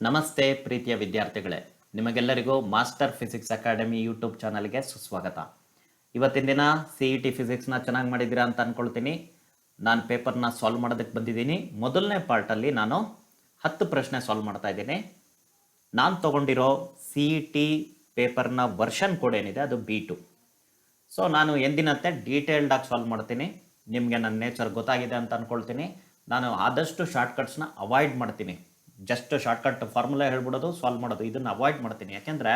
ನಮಸ್ತೆ ಪ್ರೀತಿಯ ವಿದ್ಯಾರ್ಥಿಗಳೇ, ನಿಮಗೆಲ್ಲರಿಗೂ ಮಾಸ್ಟರ್ ಫಿಸಿಕ್ಸ್ ಅಕಾಡೆಮಿ ಯೂಟ್ಯೂಬ್ ಚಾನಲ್ಗೆ ಸುಸ್ವಾಗತ. ಇವತ್ತಿನ ದಿನ CET ಫಿಸಿಕ್ಸ್ನ ಚೆನ್ನಾಗಿ ಮಾಡಿದ್ದೀರಾ ಅಂತ ಅಂದ್ಕೊಳ್ತೀನಿ. ನಾನು ಪೇಪರ್ನ ಸಾಲ್ವ್ ಮಾಡೋದಕ್ಕೆ ಬಂದಿದ್ದೀನಿ. ಮೊದಲನೇ ಪಾರ್ಟಲ್ಲಿ ನಾನು 10 ಪ್ರಶ್ನೆ ಸಾಲ್ವ್ ಮಾಡ್ತಾ ಇದ್ದೀನಿ. ನಾನು ತೊಗೊಂಡಿರೋ CET ಪೇಪರ್ನ ವರ್ಷನ್ ಕೋಡ್ ಏನಿದೆ ಅದು B2. ಸೊ ನಾನು ಎಂದಿನಂತೆ ಡೀಟೇಲ್ಡಾಗಿ ಸಾಲ್ವ್ ಮಾಡ್ತೀನಿ. ನಿಮಗೆ ನನ್ನ ನೇಚರ್ ಗೊತ್ತಾಗಿದೆ ಅಂತ ಅಂದ್ಕೊಳ್ತೀನಿ. ನಾನು ಆದಷ್ಟು ಶಾರ್ಟ್ಕಟ್ಸ್ನ ಅವಾಯ್ಡ್ ಮಾಡ್ತೀನಿ. ಜಸ್ಟ್ ಶಾರ್ಟ್ಕಟ್ ಫಾರ್ಮುಲಾ ಹೇಳ್ಬಿಡೋದು, ಸಾಲ್ವ್ ಮಾಡೋದು, ಇದನ್ನು ಅವಾಯ್ಡ್ ಮಾಡ್ತೀನಿ. ಯಾಕೆಂದರೆ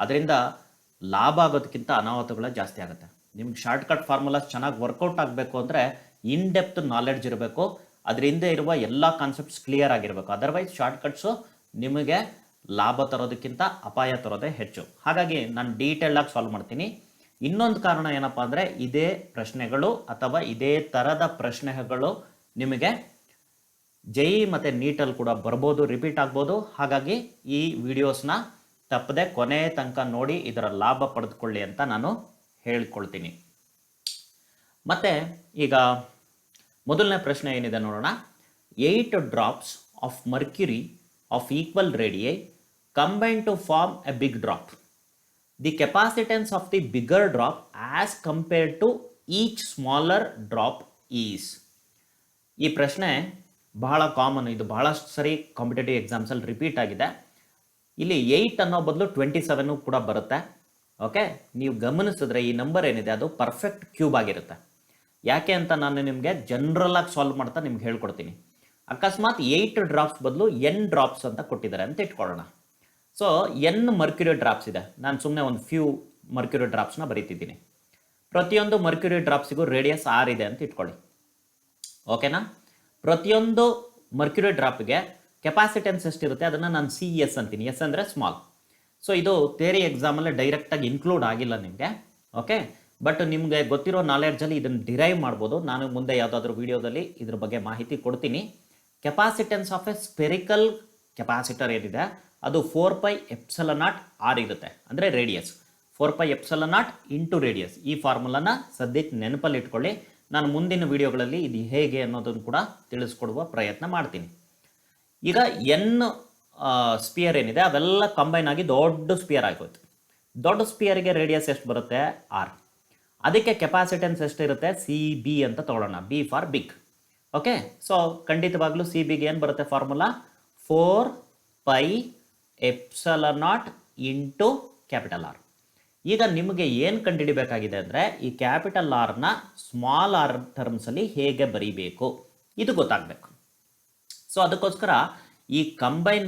ಅದರಿಂದ ಲಾಭ ಆಗೋದಕ್ಕಿಂತ ಅನಾಹುತಗಳು ಜಾಸ್ತಿ ಆಗುತ್ತೆ. ನಿಮ್ಗೆ ಶಾರ್ಟ್ಕಟ್ ಫಾರ್ಮುಲಾಸ್ ಚೆನ್ನಾಗಿ ವರ್ಕೌಟ್ ಆಗಬೇಕು ಅಂದರೆ ಇನ್ ಡೆಪ್ತ್ ನಾಲೆಡ್ಜ್ ಇರಬೇಕು, ಅದರಿಂದ ಇರುವ ಎಲ್ಲ ಕಾನ್ಸೆಪ್ಟ್ಸ್ ಕ್ಲಿಯರ್ ಆಗಿರಬೇಕು. ಅದರ್ವೈಸ್ ಶಾರ್ಟ್ಕಟ್ಸು ನಿಮಗೆ ಲಾಭ ತರೋದಕ್ಕಿಂತ ಅಪಾಯ ತರೋದೇ ಹೆಚ್ಚು. ಹಾಗಾಗಿ ನಾನು ಡೀಟೇಲಾಗಿ ಸಾಲ್ವ್ ಮಾಡ್ತೀನಿ. ಇನ್ನೊಂದು ಕಾರಣ ಏನಪ್ಪ ಅಂದರೆ ಇದೇ ಪ್ರಶ್ನೆಗಳು ಅಥವಾ ಇದೇ ಥರದ ಪ್ರಶ್ನೆಗಳು ನಿಮಗೆ JEE ಮತ್ತು ನೀಟಲ್ಲಿ ಕೂಡ ಬರ್ಬೋದು, ರಿಪೀಟ್ ಆಗ್ಬೋದು. ಹಾಗಾಗಿ ಈ ವಿಡಿಯೋಸ್ನ ತಪ್ಪದೆ ಕೊನೆ ತನಕ ನೋಡಿ ಇದರ ಲಾಭ ಪಡೆದುಕೊಳ್ಳಿ ಅಂತ ನಾನು ಹೇಳ್ಕೊಳ್ತೀನಿ. ಮತ್ತು ಈಗ ಮೊದಲನೇ ಪ್ರಶ್ನೆ ಏನಿದೆ ನೋಡೋಣ. 8 drops of mercury of equal radii combine to form a big drop. The capacitance of the bigger drop as compared to each smaller drop is. ಈ ಪ್ರಶ್ನೆ ಬಹಳ ಕಾಮನ್, ಇದು ಬಹಳಷ್ಟು ಸರಿ ಕಾಂಪಿಟೇಟಿವ್ ಎಕ್ಸಾಮ್ಸಲ್ಲಿ ರಿಪೀಟ್ ಆಗಿದೆ. ಇಲ್ಲಿ 8 ಅನ್ನೋ ಬದಲು 27 ಕೂಡ ಬರುತ್ತೆ. ಓಕೆ, ನೀವು ಗಮನಿಸಿದ್ರೆ ಈ ನಂಬರ್ ಏನಿದೆ ಅದು ಪರ್ಫೆಕ್ಟ್ ಕ್ಯೂಬ್ ಆಗಿರುತ್ತೆ. ಯಾಕೆ ಅಂತ ನಾನು ನಿಮಗೆ ಜನರಲ್ ಆಗಿ ಸಾಲ್ವ್ ಮಾಡ್ತಾ ನಿಮ್ಗೆ ಹೇಳ್ಕೊಡ್ತೀನಿ. ಅಕಸ್ಮಾತ್ 8 ಡ್ರಾಪ್ಸ್ ಬದಲು N ಡ್ರಾಪ್ಸ್ ಅಂತ ಕೊಟ್ಟಿದ್ದಾರೆ ಅಂತ ಇಟ್ಕೊಳ್ಳೋಣ. ಸೊ N ಮರ್ಕ್ಯುರಿ ಡ್ರಾಪ್ಸ್ ಇದೆ. ನಾನು ಸುಮ್ಮನೆ ಒಂದು ಫ್ಯೂ ಮರ್ಕ್ಯುರಿ ಡ್ರಾಪ್ಸ್ನ ಬರೀತಿದ್ದೀನಿ. ಪ್ರತಿಯೊಂದು ಮರ್ಕ್ಯುರಿ ಡ್ರಾಪ್ಸಿಗೂ ರೇಡಿಯಸ್ R ಇದೆ ಅಂತ ಇಟ್ಕೊಳ್ಳಿ. ಓಕೆನಾ? ಪ್ರತಿಯೊಂದು ಮರ್ಕ್ಯುರಿ ಡ್ರಾಪ್ಗೆ ಕೆಪಾಸಿಟೆನ್ಸ್ ಎಷ್ಟಿರುತ್ತೆ ಅದನ್ನು ನಾನು CS ಅಂತೀನಿ. S ಅಂದರೆ ಸ್ಮಾಲ್. ಸೊ ಇದು ಥಿಯರಿ ಎಕ್ಸಾಮಲ್ಲಿ ಡೈರೆಕ್ಟಾಗಿ ಇನ್ಕ್ಲೂಡ್ ಆಗಿಲ್ಲ ನಿಮಗೆ. ಓಕೆ, ಬಟ್ ನಿಮಗೆ ಗೊತ್ತಿರೋ ನಾಲೆಡ್ಜಲ್ಲಿ ಇದನ್ನು ಡಿರೈವ್ ಮಾಡ್ಬೋದು. ನಾನು ಮುಂದೆ ಯಾವುದಾದ್ರೂ ವಿಡಿಯೋದಲ್ಲಿ ಇದ್ರ ಬಗ್ಗೆ ಮಾಹಿತಿ ಕೊಡ್ತೀನಿ. Capacitance of A spherical capacitor ಏನಿದೆ ಅದು 4πε0 R ಇರುತ್ತೆ, ಅಂದರೆ ರೇಡಿಯಸ್ 4πε0 ಇಂಟು ರೇಡಿಯಸ್. ಈ ಫಾರ್ಮುಲಾನ ಸದ್ಯಕ್ಕೆ ನೆನಪಲ್ಲಿ ಇಟ್ಕೊಳ್ಳಿ. ನಾನು ಮುಂದಿನ ವಿಡಿಯೋಗಳಲ್ಲಿ ಇದು ಹೇಗೆ ಅನ್ನೋದನ್ನು ಕೂಡ ತಿಳಿಸ್ಕೊಡುವ ಪ್ರಯತ್ನ ಮಾಡ್ತೀನಿ. ಈಗ N ಸ್ಪಿಯರ್ ಏನಿದೆ ಅವೆಲ್ಲ ಕಂಬೈನ್ ಆಗಿ ದೊಡ್ಡ ಸ್ಪಿಯರ್ ಆಗೋಯ್ತು. ದೊಡ್ಡ ಸ್ಪಿಯರ್ಗೆ ರೇಡಿಯಸ್ ಎಷ್ಟು ಬರುತ್ತೆ? R. ಅದಕ್ಕೆ ಕೆಪಾಸಿಟೆನ್ಸ್ ಎಷ್ಟಿರುತ್ತೆ? CB ಅಂತ ತಗೊಳ್ಳೋಣ. B for big. Okay, so ಖಂಡಿತವಾಗ್ಲೂ CBಗೆ ಏನು ಬರುತ್ತೆ ಫಾರ್ಮುಲಾ? 4πε0 into capital R. ಈಗ ನಿಮಗೆ ಏನು ಕಂಡುಹಿಡಿಬೇಕಾಗಿದೆ ಅಂದರೆ ಈ ಕ್ಯಾಪಿಟಲ್ ಆರ್ನ ಸ್ಮಾಲ್ ಆರ್ ಟರ್ಮ್ಸಲ್ಲಿ ಹೇಗೆ ಬರೀಬೇಕು ಇದು ಗೊತ್ತಾಗಬೇಕು. ಸೊ ಅದಕ್ಕೋಸ್ಕರ ಈ ಕಂಬೈನ್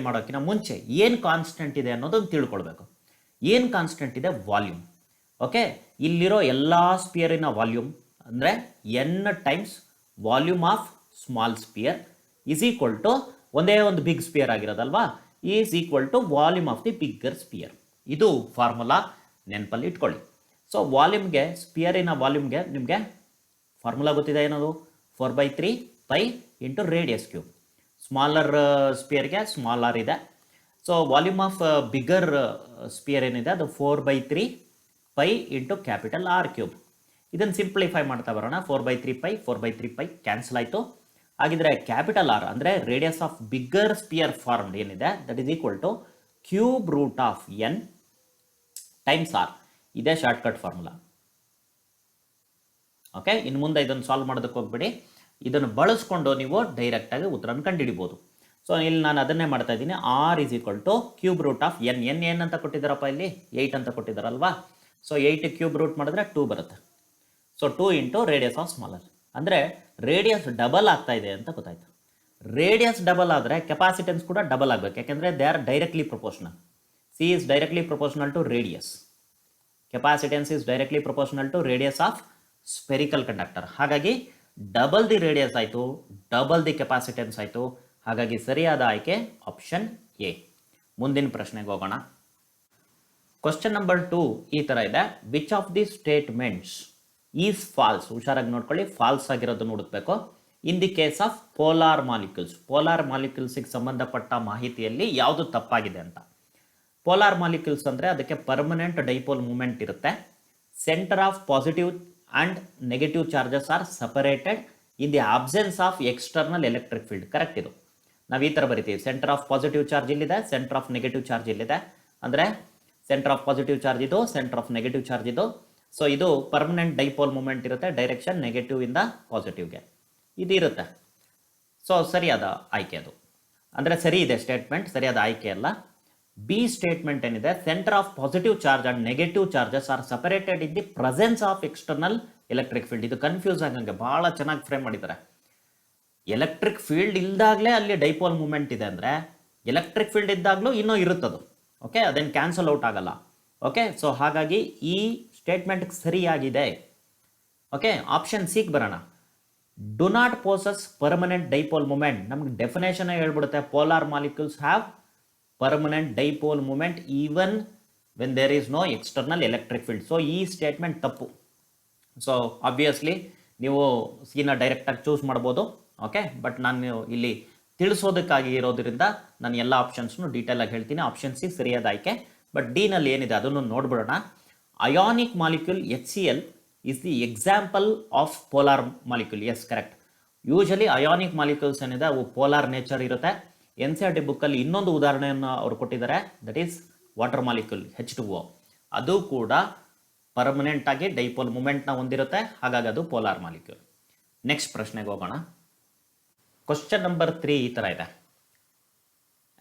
ಮಾಡೋಕ್ಕಿಂತ ಮುಂಚೆ ಏನು ಕಾನ್ಸ್ಟೆಂಟ್ ಇದೆ ಅನ್ನೋದನ್ನು ತಿಳ್ಕೊಳ್ಬೇಕು. ಏನು ಕಾನ್ಸ್ಟೆಂಟ್ ಇದೆ? ವಾಲ್ಯೂಮ್. ಓಕೆ, ಇಲ್ಲಿರೋ ಎಲ್ಲ ಸ್ಪಿಯರಿನ ವಾಲ್ಯೂಮ್ ಅಂದರೆ N times volume of small sphere is equal to ಒಂದೇ ಒಂದು ಬಿಗ್ ಸ್ಪಿಯರ್ ಆಗಿರೋದಲ್ವಾ, is equal to volume of the bigger sphere. ಇದು ಫಾರ್ಮುಲಾ ನೆನಪಲ್ಲಿ ಇಟ್ಕೊಳ್ಳಿ. ಸೊ ವಾಲ್ಯೂಮ್ಗೆ, ಸ್ಪಿಯರಿನ ವಾಲ್ಯೂಮ್ಗೆ ನಿಮಗೆ ಫಾರ್ಮುಲಾ ಗೊತ್ತಿದೆ ಏನದು? 4/3π ಇಂಟು ರೇಡಿಯಸ್ ಕ್ಯೂಬ್. ಸ್ಮಾಲರ್ ಸ್ಪಿಯರ್ಗೆ ಸ್ಮಾಲ್ ಆರ್ ಇದೆ. So volume of bigger sphere ಏನಿದೆ ಅದು 4/3π ಇಂಟು ಕ್ಯಾಪಿಟಲ್ ಆರ್ ಕ್ಯೂಬ್. ಇದನ್ನು ಸಿಂಪ್ಲಿಫೈ ಮಾಡ್ತಾ ಬರೋಣ. 4/3π ಕ್ಯಾನ್ಸಲ್ ಆಯಿತು. ಹಾಗಿದ್ರೆ ಕ್ಯಾಪಿಟಲ್ ಆರ್ ಅಂದರೆ radius of bigger sphere formed ಏನಿದೆ that is equal to cube root of N times R. ಇದೇ ಶಾರ್ಟ್ಕಟ್ ಫಾರ್ಮುಲಾ. ಓಕೆ, ಇನ್ನು ಮುಂದೆ ಇದನ್ನು ಸಾಲ್ವ್ ಮಾಡೋದಕ್ಕೆ ಹೋಗ್ಬೇಡಿ. ಇದನ್ನು ಬಳಸ್ಕೊಂಡು ನೀವು ಡೈರೆಕ್ಟಾಗಿ ಉತ್ತರನ ಕಂಡುಹಿಡಿಬೋದು. ಸೊ ಇಲ್ಲಿ ನಾನು ಅದನ್ನೇ ಮಾಡ್ತಾ ಇದ್ದೀನಿ. R is equal to cube root of N. ಏನು ಅಂತ ಕೊಟ್ಟಿದ್ದಾರಪ್ಪ ಇಲ್ಲಿ? 8 ಅಂತ ಕೊಟ್ಟಿದ್ದಾರಲ್ವಾ. ಸೊ 8 ಕ್ಯೂಬ್ ರೂಟ್ ಮಾಡಿದ್ರೆ 2 ಬರುತ್ತೆ. So 2 into radius of smaller ಅಂದರೆ ರೇಡಿಯಸ್ ಡಬಲ್ ಆಗ್ತಾ ಇದೆ ಅಂತ ಗೊತ್ತಾಯ್ತು. ರೇಡಿಯಸ್ ಡಬಲ್ ಆದರೆ ಕೆಪಾಸಿಟೆನ್ಸ್ ಕೂಡ ಡಬಲ್ ಆಗಬೇಕು. ಯಾಕೆಂದರೆ they are directly proportional. C is directly proportional to radius. Capacitance is directly proportional to radius of spherical conductor. ಹಾಗಾಗಿ ಡಬಲ್ ದಿ ರೇಡಿಯಸ್ ಆಯಿತು, ಡಬಲ್ ದಿ ಕೆಪಾಸಿಟೆನ್ಸ್ ಆಯಿತು. ಹಾಗಾಗಿ ಸರಿಯಾದ ಆಯ್ಕೆ ಆಪ್ಷನ್ A. ಮುಂದಿನ ಪ್ರಶ್ನೆಗೆ ಹೋಗೋಣ. ಕ್ವಶನ್ ನಂಬರ್ 2 ಈ ಥರ ಇದೆ. Which of the statements is false? ಹುಷಾರಾಗಿ ನೋಡ್ಕೊಳ್ಳಿ, ಫಾಲ್ಸ್ ಆಗಿರೋದನ್ನು ಹುಡುಕಬೇಕು. In the case of polar molecules. Polar ಮಾಲಿಕ್ಯೂಲ್ಸಿಗೆ ಸಂಬಂಧಪಟ್ಟ ಮಾಹಿತಿಯಲ್ಲಿ ಯಾವುದು ತಪ್ಪಾಗಿದೆ ಅಂತ. ಪೋಲಾರ್ ಮಾಲಿಕ್ಯೂಲ್ಸ್ ಅಂದರೆ ಅದಕ್ಕೆ ಪರ್ಮನೆಂಟ್ ಡೈಪೋಲ್ ಮೂಮೆಂಟ್ ಇರುತ್ತೆ. Centre of positive and negative charges are separated in the absence of external electric field. Correct ಇದು. ನಾವು ಈ ಥರ ಬರಿತೀವಿ, ಸೆಂಟರ್ ಆಫ್ ಪಾಸಿಟಿವ್ ಚಾರ್ಜ್ ಇಲ್ಲಿದೆ, ಸೆಂಟರ್ ಆಫ್ ನೆಗೆಟಿವ್ ಚಾರ್ಜ್ ಇಲ್ಲಿದೆ. ಅಂದರೆ ಸೆಂಟರ್ ಆಫ್ ಪಾಸಿಟಿವ್ ಚಾರ್ಜ್ ಇದು, ಸೆಂಟರ್ ಆಫ್ ನೆಗೆಟಿವ್ ಚಾರ್ಜ್ ಇದು. ಸೊ ಇದು ಪರ್ಮನೆಂಟ್ ಡೈಪೋಲ್ ಮೂಮೆಂಟ್ ಇರುತ್ತೆ, ಡೈರೆಕ್ಷನ್ ನೆಗೆಟಿವ್ ಇಂದ ಪಾಸಿಟಿವ್ಗೆ ಇದು ಇರುತ್ತೆ. ಸೊ ಸರಿಯಾದ ಆಯ್ಕೆ ಅದು, ಅಂದರೆ ಸರಿ ಇದೆ ಸ್ಟೇಟ್ಮೆಂಟ್, ಸರಿಯಾದ ಆಯ್ಕೆ ಅಲ್ಲ. ಬಿ ಸ್ಟೇಟ್ಮೆಂಟ್ ಏನಿದೆ, centre of positive charge and negative charges are separated in the presence of external electric field. ಇದು ಕನ್ಫ್ಯೂಸ್ ಆಗಂಗೆ ಭಾಳ ಚೆನ್ನಾಗಿ ಫ್ರೇಮ್ ಮಾಡಿದ್ದಾರೆ. ಎಲೆಕ್ಟ್ರಿಕ್ ಫೀಲ್ಡ್ ಇಲ್ದಾಗಲೇ ಅಲ್ಲಿ ಡೈಪೋಲ್ ಮೂಮೆಂಟ್ ಇದೆ ಅಂದರೆ ಎಲೆಕ್ಟ್ರಿಕ್ ಫೀಲ್ಡ್ ಇದ್ದಾಗಲೂ ಇನ್ನೂ ಇರುತ್ತದು. ಓಕೆ, ಅದೇನು ಕ್ಯಾನ್ಸಲ್ ಔಟ್ ಆಗಲ್ಲ. ಓಕೆ, ಸೊ ಹಾಗಾಗಿ ಈ ಸ್ಟೇಟ್ಮೆಂಟ್ ಸರಿಯಾಗಿದೆ. ಓಕೆ, ಆಪ್ಷನ್ ಸಿಗೆ ಬರೋಣ. Do not possess permanent dipole moment. ನಮ್ಗೆ ಡೆಫಿನೇಷನ್ ಹೇಳ್ಬಿಡುತ್ತೆ, polar molecules have permanent dipole moment even when there is no external electric field. So ಈ ಸ್ಟೇಟ್ಮೆಂಟ್ ತಪ್ಪು. ಸೊ ಆಬ್ವಿಯಸ್ಲಿ ನೀವು ಸಿನ ಡೈರೆಕ್ಟಾಗಿ ಚೂಸ್ ಮಾಡ್ಬೋದು. ಓಕೆ, ಬಟ್ ನಾನು ಇಲ್ಲಿ ತಿಳಿಸೋದಕ್ಕಾಗಿ ಇರೋದ್ರಿಂದ ನಾನು ಎಲ್ಲ ಆಪ್ಷನ್ಸ್ನು ಡೀಟೇಲಾಗಿ ಹೇಳ್ತೀನಿ. ಆಪ್ಷನ್ ಸಿ ಸರಿಯಾದ ಆಯ್ಕೆ. ಬಟ್ ಡಿನಲ್ಲಿ ಏನಿದೆ ಅದನ್ನು ನೋಡ್ಬಿಡೋಣ. Ionic molecule HCl is the example of polar molecule. Yes, correct. Usually ionic molecules ಏನಿದೆ ಅವು ಪೋಲಾರ್ ನೇಚರ್ ಇರುತ್ತೆ. NCERT ಬುಕ್ಕಲ್ಲಿ ಇನ್ನೊಂದು ಉದಾಹರಣೆಯನ್ನು ಅವರು ಕೊಟ್ಟಿದ್ದಾರೆ, that is water molecule H2O. ಅದು ಕೂಡ ಪರ್ಮನೆಂಟ್ ಆಗಿ ಡೈಪೋಲ್ ಮೂಮೆಂಟ್ನ ಹೊಂದಿರುತ್ತೆ, ಹಾಗಾಗಿ ಅದು ಪೋಲಾರ್ ಮಾಲಿಕ್ಯೂಲ್. ನೆಕ್ಸ್ಟ್ ಪ್ರಶ್ನೆಗೆ ಹೋಗೋಣ. ಕ್ವಶನ್ ನಂಬರ್ 3 ಈ ಥರ ಇದೆ.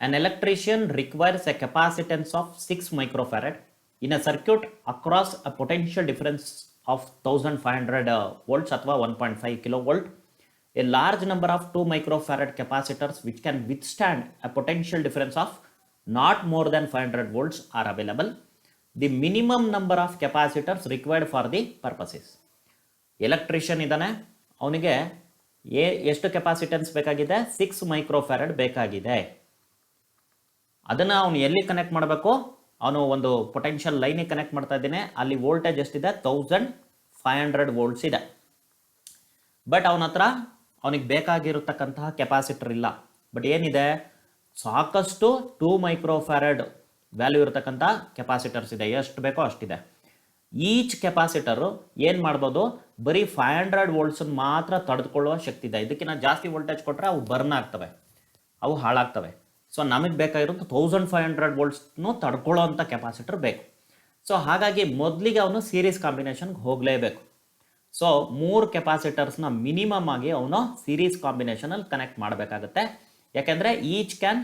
An electrician requires a capacitance of 6 microfarad in a circuit across a potential difference of 1500 volts ಅಥವಾ 1.5 kilovolt. A large number of 2 microfarad capacitors which can withstand a potential difference of not more than 500 volts are available. The minimum number of capacitors required for the purposes. Electrician ಇದ್ದಾನೆ, ಅವನಿಗೆ ಎಷ್ಟು capacitance ಬೇಕಾಗಿದೆ? 6 microfarad ಬೇಕಾಗಿದೆ. ಅದನ್ನು ಅವನು ಎಲ್ಲಿ connect ಮಾಡಬೇಕು? ಅವನು ಒಂದು ಪೊಟೆನ್ಷಿಯಲ್ ಲೈನಿಗೆ ಕನೆಕ್ಟ್ ಮಾಡ್ತಾ ಇದ್ದೇನೆ, ಅಲ್ಲಿ ವೋಲ್ಟೇಜ್ ಎಷ್ಟಿದೆ? 1500 ವೋಲ್ಟ್ಸ್ ಇದೆ. ಬಟ್ ಅವನ ಹತ್ರ ಅವನಿಗೆ ಬೇಕಾಗಿರತಕ್ಕಂತಹ ಕೆಪಾಸಿಟರ್ ಇಲ್ಲ. ಬಟ್ ಏನಿದೆ? ಸಾಕಷ್ಟು 2 ಮೈಕ್ರೋಫ್ಯಾರಡ್ ವ್ಯಾಲ್ಯೂ ಇರತಕ್ಕಂಥ ಕೆಪಾಸಿಟರ್ಸ್ ಇದೆ, ಎಷ್ಟು ಬೇಕೋ ಅಷ್ಟಿದೆ. ಈಚ್ ಕೆಪಾಸಿಟರು ಏನು ಮಾಡ್ಬೋದು? ಬರೀ 500 ವೋಲ್ಟ್ಸನ್ನು ಮಾತ್ರ ತಡೆದುಕೊಳ್ಳುವ ಶಕ್ತಿ ಇದೆ. ಇದಕ್ಕಿಂತ ಜಾಸ್ತಿ ವೋಲ್ಟೇಜ್ ಕೊಟ್ಟರೆ ಅವು ಬರ್ನ್ ಆಗ್ತವೆ, ಅವು ಹಾಳಾಗ್ತವೆ. ಸೊ ನಮಗೆ ಬೇಕಾಗಿರೋದು 1500 ವೋಲ್ಟ್ಸ್ನು ತಡ್ಕೊಳ್ಳೋ ಅಂಥ ಕೆಪಾಸಿಟರ್ ಬೇಕು. ಸೊ ಹಾಗಾಗಿ ಮೊದಲಿಗೆ ಅವನು ಸೀರೀಸ್ ಕಾಂಬಿನೇಷನ್ಗೆ ಹೋಗಲೇಬೇಕು. ಸೊ 3 ಕೆಪಾಸಿಟರ್ಸ್ನ ಮಿನಿಮಮ್ ಆಗಿ ಅವನು ಸೀರೀಸ್ ಕಾಂಬಿನೇಷನಲ್ಲಿ ಕನೆಕ್ಟ್ ಮಾಡಬೇಕಾಗತ್ತೆ. ಯಾಕೆಂದರೆ each can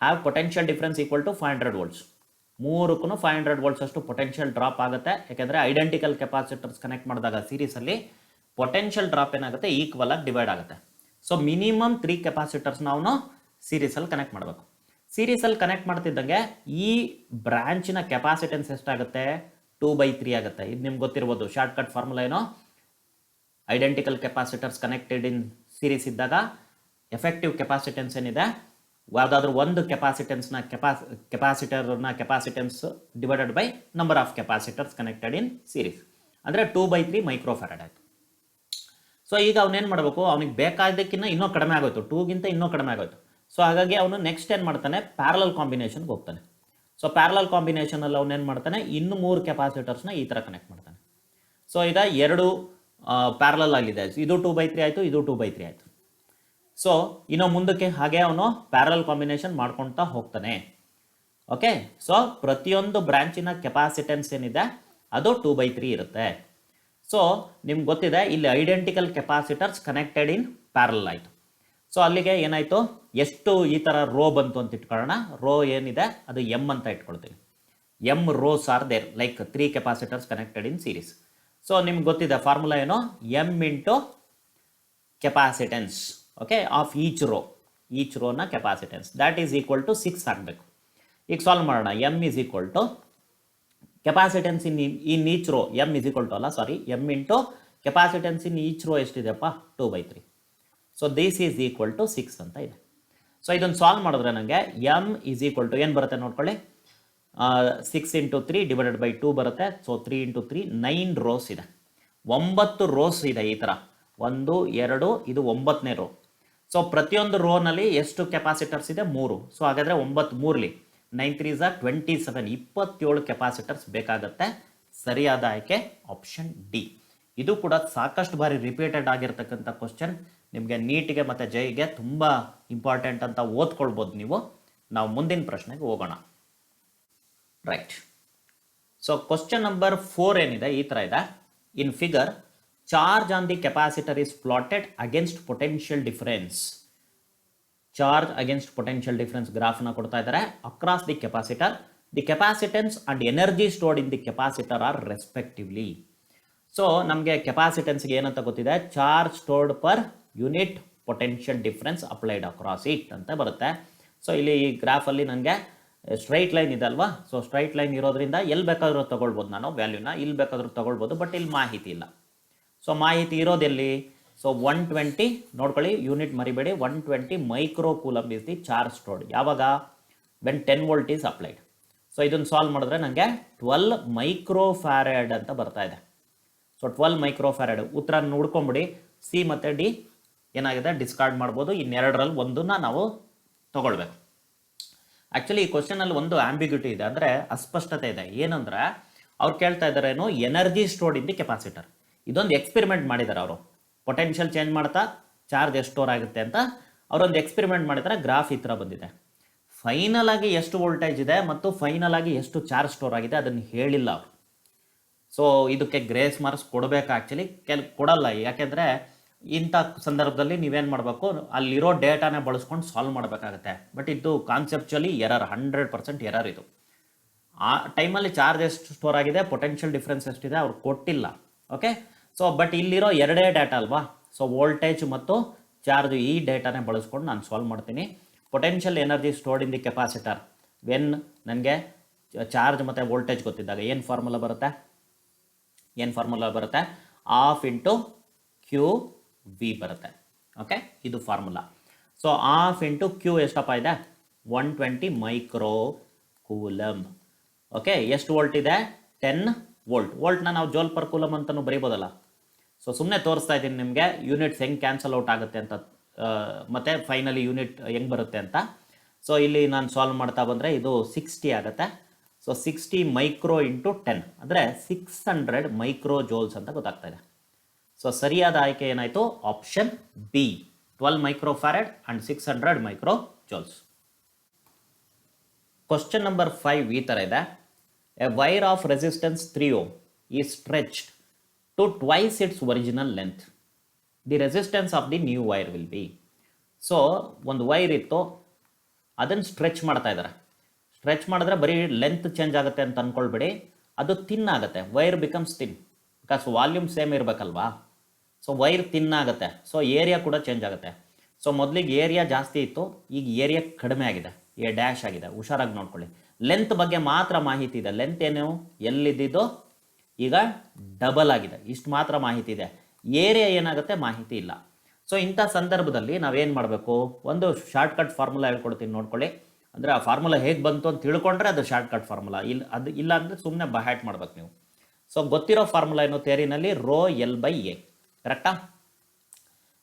have potential difference equal to 500 volts. 3ಕ್ಕೂ 500 ವೋಲ್ಟ್ಸ್ ಅಷ್ಟು ಪೊಟೆನ್ಷಿಯಲ್ ಡ್ರಾಪ್ ಆಗುತ್ತೆ. ಯಾಕೆಂದರೆ ಐಡೆಂಟಿಕಲ್ ಕೆಪಾಸಿಟರ್ಸ್ ಕನೆಕ್ಟ್ ಮಾಡಿದಾಗ ಸೀರೀಸಲ್ಲಿ ಪೊಟೆನ್ಷಿಯಲ್ ಡ್ರಾಪ್ ಏನಾಗುತ್ತೆ? ಈಕ್ವಲ್ ಆಗಿ ಡಿವೈಡ್ ಆಗುತ್ತೆ. ಸೊ ಮಿನಿಮಮ್ 3 ಕೆಪಾಸಿಟರ್ಸ್ನ ಅವನು ಸೀರೀಸಲ್ಲಿ ಕನೆಕ್ಟ್ ಮಾಡಬೇಕು. ಸೀರೀಸಲ್ಲಿ ಕನೆಕ್ಟ್ ಮಾಡ್ತಿದ್ದಂಗೆ ಈ ಬ್ರಾಂಚಿನ ಕೆಪಾಸಿಟೆನ್ಸ್ ಎಷ್ಟಾಗುತ್ತೆ? 2/3 ಆಗುತ್ತೆ. ಇದು ನಿಮ್ಗೆ ಗೊತ್ತಿರ್ಬೋದು, ಶಾರ್ಟ್ಕಟ್ ಫಾರ್ಮುಲಾ ಏನೋ, identical capacitors connected in series ಇದ್ದಾಗ ಎಫೆಕ್ಟಿವ್ ಕೆಪಾಸಿಟೆನ್ಸ್ ಏನಿದೆ, ಯಾವುದಾದ್ರೂ ಒಂದು ಕೆಪಾಸಿಟೆನ್ಸ್ನ capacitance divided by number of capacitors connected in series, ಅಂದರೆ 2/3 ಮೈಕ್ರೋಫ್ಯಾರಡ್ ಆಯಿತು. ಸೊ ಈಗ ಅವನೇನು ಮಾಡಬೇಕು? ಅವನಿಗೆ ಬೇಕಾದಕ್ಕಿಂತ ಇನ್ನೂ ಕಡಿಮೆ ಆಗೋಯ್ತು, 2ಗಿಂತ ಇನ್ನೂ ಕಡಿಮೆ ಆಗೋಯ್ತು. ಸೊ ಹಾಗಾಗಿ ಅವನು ನೆಕ್ಸ್ಟ್ ಏನು ಮಾಡ್ತಾನೆ? ಪ್ಯಾರಲಲ್ ಕಾಂಬಿನೇಷನ್ಗೆ ಹೋಗ್ತಾನೆ. ಸೊ ಪ್ಯಾರಲಲ್ ಕಾಂಬಿನೇಷನಲ್ಲಿ ಅವನೇನು ಮಾಡ್ತಾನೆ? ಇನ್ನೂ 3 ಕೆಪಾಸಿಟರ್ಸ್ನ ಈ ಥರ ಕನೆಕ್ಟ್ ಮಾಡ್ತಾನೆ. ಸೊ ಈಗ 2 ಪ್ಯಾರಲಲ್ ಆಗಿದೆ, ಇದು 2/3 ಆಯಿತು, ಇದು 2/3 ಆಯಿತು. ಸೊ ಇನ್ನೂ ಮುಂದಕ್ಕೆ ಹಾಗೆ ಅವನು ಪ್ಯಾರಲಲ್ ಕಾಂಬಿನೇಷನ್ ಮಾಡ್ಕೊಳ್ತಾ ಹೋಗ್ತಾನೆ. ಓಕೆ, ಸೊ ಪ್ರತಿಯೊಂದು ಬ್ರಾಂಚಿನ ಕೆಪಾಸಿಟೆನ್ಸ್ ಏನಿದೆ ಅದು 2/3 ಇರುತ್ತೆ. ಸೊ ನಿಮ್ಗೆ ಗೊತ್ತಿದೆ, ಇಲ್ಲಿ identical capacitors connected in parallel ಆಯಿತು. ಸೊ ಅಲ್ಲಿಗೆ ಏನಾಯಿತು? ಎಷ್ಟು ಈ ಥರ ರೋ ಬಂತು ಅಂತ ಇಟ್ಕೊಳ್ಳೋಣ. ರೋ ಏನಿದೆ ಅದು M ಅಂತ ಇಟ್ಕೊಳ್ತೀವಿ. M rows are there like 3 capacitors connected in series. So ನಿಮ್ಗೆ ಗೊತ್ತಿದೆ ಫಾರ್ಮುಲಾ ಏನು? M into capacitance, okay, of each ರೋನ capacitance, that is equal to 6 ಆಗಬೇಕು. ಈಗ ಸಾಲ್ವ್ ಮಾಡೋಣ. M is equal to capacitance in each row, M is equal to M into capacitance in each row ಎಷ್ಟಿದೆಯಪ್ಪ? 2/3. So this is equal to 6 ಅಂತ ಇದೆ. So ಇದನ್ನು solve ಮಾಡಿದ್ರೆ ನನಗೆ M is equal to ಏನು ಬರುತ್ತೆ ನೋಡ್ಕೊಳ್ಳಿ, 6 ಇಂಟು 3 ಡಿವೈಡೆಡ್ ಬೈ 2 ಬರುತ್ತೆ. ಸೊ 3 ಇಂಟು 3 9 ರೋಸ್ ಇದೆ, 9 ರೋಸ್ ಇದೆ ಈ ಥರ, 1 2, ಇದು 9ನೇ ರೋ. ಸೊ ಪ್ರತಿಯೊಂದು ರೋನಲ್ಲಿ ಎಷ್ಟು ಕೆಪಾಸಿಟರ್ಸ್ ಇದೆ? 3. ಸೊ ಹಾಗಾದರೆ 9 3ಲಿ 9 3 = 27, 27 ಕೆಪಾಸಿಟರ್ಸ್ ಬೇಕಾಗತ್ತೆ. ಸರಿಯಾದ ಆಯ್ಕೆ ಆಪ್ಷನ್ ಡಿ. ಇದು ಕೂಡ ಸಾಕಷ್ಟು ಬಾರಿ ರಿಪೀಟೆಡ್ ಆಗಿರ್ತಕ್ಕಂಥ ಕ್ವಶನ್. ನಿಮಗೆ ನೀಟಿಗೆ ಮತ್ತು ಜೈಗೆ ತುಂಬ ಇಂಪಾರ್ಟೆಂಟ್ ಅಂತ ಓದ್ಕೊಳ್ಬೋದು ನೀವು. ನಾವು ಮುಂದಿನ ಪ್ರಶ್ನೆಗೆ ಹೋಗೋಣ. ರೈಟ್. ಸೊ ಕ್ವಶನ್ ನಂಬರ್ 4 ಏನಿದೆ ಈ ಥರ ಇದೆ. In figure, charge on the capacitor is plotted against potential difference. Charge against potential difference ಗ್ರಾಫ್ನ ಕೊಡ್ತಾ ಇದ್ದಾರೆ. Across the capacitor, the capacitance and energy stored in the capacitor are respectively. So ನಮಗೆ ಕೆಪಾಸಿಟೆನ್ಸ್ಗೆ ಏನಂತ ಗೊತ್ತಿದೆ, charge stored per unit potential difference applied across it ಅಂತ ಬರುತ್ತೆ. So ಇಲ್ಲಿ ಈ ಗ್ರಾಫಲ್ಲಿ ನನಗೆ ಸ್ಟ್ರೈಟ್ ಲೈನ್ ಇದೆ ಅಲ್ವಾ. ಸೊ ಸ್ಟ್ರೈಟ್ ಲೈನ್ ಇರೋದ್ರಿಂದ ಎಲ್ಲಿ ಬೇಕಾದರೂ ತೊಗೊಳ್ಬೋದು, ನಾನು ವ್ಯಾಲ್ಯೂನ ಇಲ್ಲಿ ಬೇಕಾದರೂ ತೊಗೊಳ್ಬೋದು, ಬಟ್ ಇಲ್ಲಿ ಮಾಹಿತಿ ಇಲ್ಲ. ಸೊ ಮಾಹಿತಿ ಇರೋದೆಲ್ಲಿ, ಸೊ 120 ನೋಡ್ಕೊಳ್ಳಿ, ಯೂನಿಟ್ ಮರಿಬೇಡಿ, 120 micro coulomb is the charge stored. ಯಾವಾಗ, when 10 volt is applied. So ಇದನ್ನು ಸಾಲ್ವ್ ಮಾಡಿದ್ರೆ ನನಗೆ 12 ಮೈಕ್ರೋ ಫ್ಯಾರಡ್ ಅಂತ ಬರ್ತಾ ಇದೆ. So 12 micro farad. ಉತ್ತರ ನೋಡ್ಕೊಂಬಿಡಿ, ಸಿ ಮತ್ತು ಡಿ ಏನಾಗಿದೆ ಡಿಸ್ಕಾರ್ಡ್ ಮಾಡ್ಬೋದು. ಇನ್ನೆರಡರಲ್ಲಿ ಒಂದನ್ನ ನಾವು ತಗೊಳ್ಬೇಕು. ಆ್ಯಕ್ಚುಲಿ ಈ ಕ್ವಶನಲ್ಲಿ ಒಂದು ಆಂಬಿಗ್ಯೂಟಿ ಇದೆ, ಅಂದರೆ ಅಸ್ಪಷ್ಟತೆ ಇದೆ. ಏನಂದ್ರೆ ಅವ್ರು ಕೇಳ್ತಾ ಇದ್ದಾರೆ ಏನು, energy stored in the capacitor. ಇದೊಂದು ಎಕ್ಸ್ಪೆರಿಮೆಂಟ್ ಮಾಡಿದ್ದಾರೆ ಅವರು. ಪೊಟೆನ್ಷಿಯಲ್ ಚೇಂಜ್ ಮಾಡ್ತಾ ಚಾರ್ಜ್ ಎಷ್ಟು ಸ್ಟೋರ್ ಆಗುತ್ತೆ ಅಂತ ಅವರೊಂದು ಎಕ್ಸ್ಪೆರಿಮೆಂಟ್ ಮಾಡಿದ್ದಾರೆ. ಗ್ರಾಫ್ ಈ ಥರ ಬಂದಿದೆ. ಫೈನಲ್ ಆಗಿ ಎಷ್ಟು ವೋಲ್ಟೇಜ್ ಇದೆ ಮತ್ತು ಫೈನಲ್ ಆಗಿ ಎಷ್ಟು ಚಾರ್ಜ್ ಸ್ಟೋರ್ ಆಗಿದೆ ಅದನ್ನು ಹೇಳಿಲ್ಲ ಅವರು. ಸೊ ಇದಕ್ಕೆ ಗ್ರೇಸ್ ಮಾರ್ಕ್ಸ್ ಕೊಡಬೇಕು. ಆ್ಯಕ್ಚುಲಿ ಕೊಡಲ್ಲ, ಯಾಕೆಂದರೆ ಇಂಥ ಸಂದರ್ಭದಲ್ಲಿ ನೀವೇನು ಮಾಡಬೇಕು, ಅಲ್ಲಿರೋ ಡೇಟಾನೇ ಬಳಸ್ಕೊಂಡು ಸಾಲ್ವ್ ಮಾಡಬೇಕಾಗತ್ತೆ. ಬಟ್ ಇದು ಕಾನ್ಸೆಪ್ಚುಲಿ ಎರರ್, 100% ಎರರ್ ಇದು. ಆ ಟೈಮಲ್ಲಿ ಚಾರ್ಜ್ ಎಷ್ಟು ಸ್ಟೋರ್ ಆಗಿದೆ, ಪೊಟೆನ್ಷಿಯಲ್ ಡಿಫ್ರೆನ್ಸ್ ಎಷ್ಟಿದೆ ಅವ್ರು ಕೊಟ್ಟಿಲ್ಲ. ಓಕೆ. ಸೊ ಬಟ್ ಇಲ್ಲಿರೋ ಎರಡೇ ಡೇಟಾ ಅಲ್ವಾ. ಸೊ ವೋಲ್ಟೇಜ್ ಮತ್ತು ಚಾರ್ಜ್, ಈ ಡೇಟಾನೇ ಬಳಸ್ಕೊಂಡು ನಾನು ಸಾಲ್ವ್ ಮಾಡ್ತೀನಿ. Potential energy stored in the capacitor when ನನಗೆ ಚಾರ್ಜ್ ಮತ್ತು ವೋಲ್ಟೇಜ್ ಗೊತ್ತಿದ್ದಾಗ ಏನು ಫಾರ್ಮುಲಾ ಬರುತ್ತೆ, ಆಫ್ ಇಂಟು ಕ್ಯೂ ವಿ ಬರುತ್ತೆ. ಓಕೆ, ಇದು formula. So half into Q ಎಷ್ಟಪ್ಪ ಇದೆ, 120 ಮೈಕ್ರೋ ಕೂಲಮ್. ಓಕೆ, ಎಷ್ಟು ವೋಲ್ಟ್ ಇದೆ, 10 ವೋಲ್ಟ್. ವೋಲ್ಟ್ನ ನಾವು ಜೋಲ್ ಪರ್ ಕೂಲಮ್ ಅಂತಲೂ ಬರೀಬೋದಲ್ಲ. ಸೊ ಸುಮ್ಮನೆ ತೋರಿಸ್ತಾ ಇದ್ದೀನಿ ನಿಮಗೆ ಯೂನಿಟ್ಸ್ ಹೆಂಗೆ ಕ್ಯಾನ್ಸಲ್ ಔಟ್ ಆಗುತ್ತೆ ಅಂತ, ಮತ್ತು ಫೈನಲಿ ಯೂನಿಟ್ ಹೆಂಗೆ ಬರುತ್ತೆ ಅಂತ. ಸೊ ಇಲ್ಲಿ ನಾನು ಸಾಲ್ವ್ ಮಾಡ್ತಾ ಬಂದರೆ ಇದು 60 ಆಗುತ್ತೆ. ಸೊ 60 ಮೈಕ್ರೋ ಇಂಟು 10 ಅಂದರೆ 600 ಮೈಕ್ರೋ ಜೋಲ್ಸ್ ಅಂತ ಗೊತ್ತಾಗ್ತಾ ಇದೆ. ಸೊ ಸರಿಯಾದ ಆಯ್ಕೆ ಏನಾಯಿತು, option B, 12 micro farad and 600 micro joules. Question number 5 ಈ ಥರ ಇದೆ. A wire of resistance 3 ohm is stretched to twice its original length. The resistance of the new wire will be. So ಒಂದು wire ಇತ್ತು, ಅದನ್ನು stretch ಮಾಡ್ತಾ ಇದ್ದಾರೆ. Stretch ಮಾಡಿದ್ರೆ ಬರೀ ಲೆಂತ್ ಚೇಂಜ್ ಆಗುತ್ತೆ ಅಂತ ಅಂದ್ಕೊಳ್ಬೇಡಿ, ಅದು ತಿನ್ ಆಗುತ್ತೆ. Wire becomes thin, because volume same ಇರಬೇಕಲ್ವಾ. ಸೊ ವೈರ್ ತಿನ್ ಆಗುತ್ತೆ. ಸೊ ಏರಿಯಾ ಕೂಡ ಚೇಂಜ್ ಆಗುತ್ತೆ. ಸೊ ಮೊದಲಿಗೆ ಏರಿಯಾ ಜಾಸ್ತಿ ಇತ್ತು, ಈಗ ಏರಿಯಾ ಕಡಿಮೆ ಆಗಿದೆ, ಎ ಡ್ಯಾಶ್ ಆಗಿದೆ. ಹುಷಾರಾಗಿ ನೋಡ್ಕೊಳ್ಳಿ. ಲೆಂತ್ ಬಗ್ಗೆ ಮಾತ್ರ ಮಾಹಿತಿ ಇದೆ. ಲೆಂತ್ ಏನು ಎಲ್ಲಿದ್ದು ಈಗ ಡಬಲ್ ಆಗಿದೆ, ಇಷ್ಟು ಮಾತ್ರ ಮಾಹಿತಿ ಇದೆ. ಏರಿಯಾ ಏನಾಗುತ್ತೆ ಮಾಹಿತಿ ಇಲ್ಲ. ಸೊ ಇಂಥ ಸಂದರ್ಭದಲ್ಲಿ ನಾವೇನು ಮಾಡಬೇಕು, ಒಂದು ಶಾರ್ಟ್ಕಟ್ ಫಾರ್ಮುಲಾ ಹೇಳ್ಕೊಡ್ತೀನಿ ನೋಡ್ಕೊಳ್ಳಿ. ಅಂದರೆ ಆ ಫಾರ್ಮುಲಾ ಹೇಗೆ ಬಂತು ಅಂತ ತಿಳ್ಕೊಂಡ್ರೆ ಅದು ಶಾರ್ಟ್ಕಟ್ ಫಾರ್ಮುಲಾ. ಇಲ್ಲ ಅಂದರೆ ಸುಮ್ಮನೆ ಬಹ್ಯಾಟ್ ಮಾಡ್ಬೇಕು ನೀವು. ಸೊ ಗೊತ್ತಿರೋ ಫಾರ್ಮುಲಾ ಏನು ಥಿಯರಿನಲ್ಲಿ, ರೋ ಎಲ್ ಬೈ ಎ, ಕರೆಕ್ಟಾ.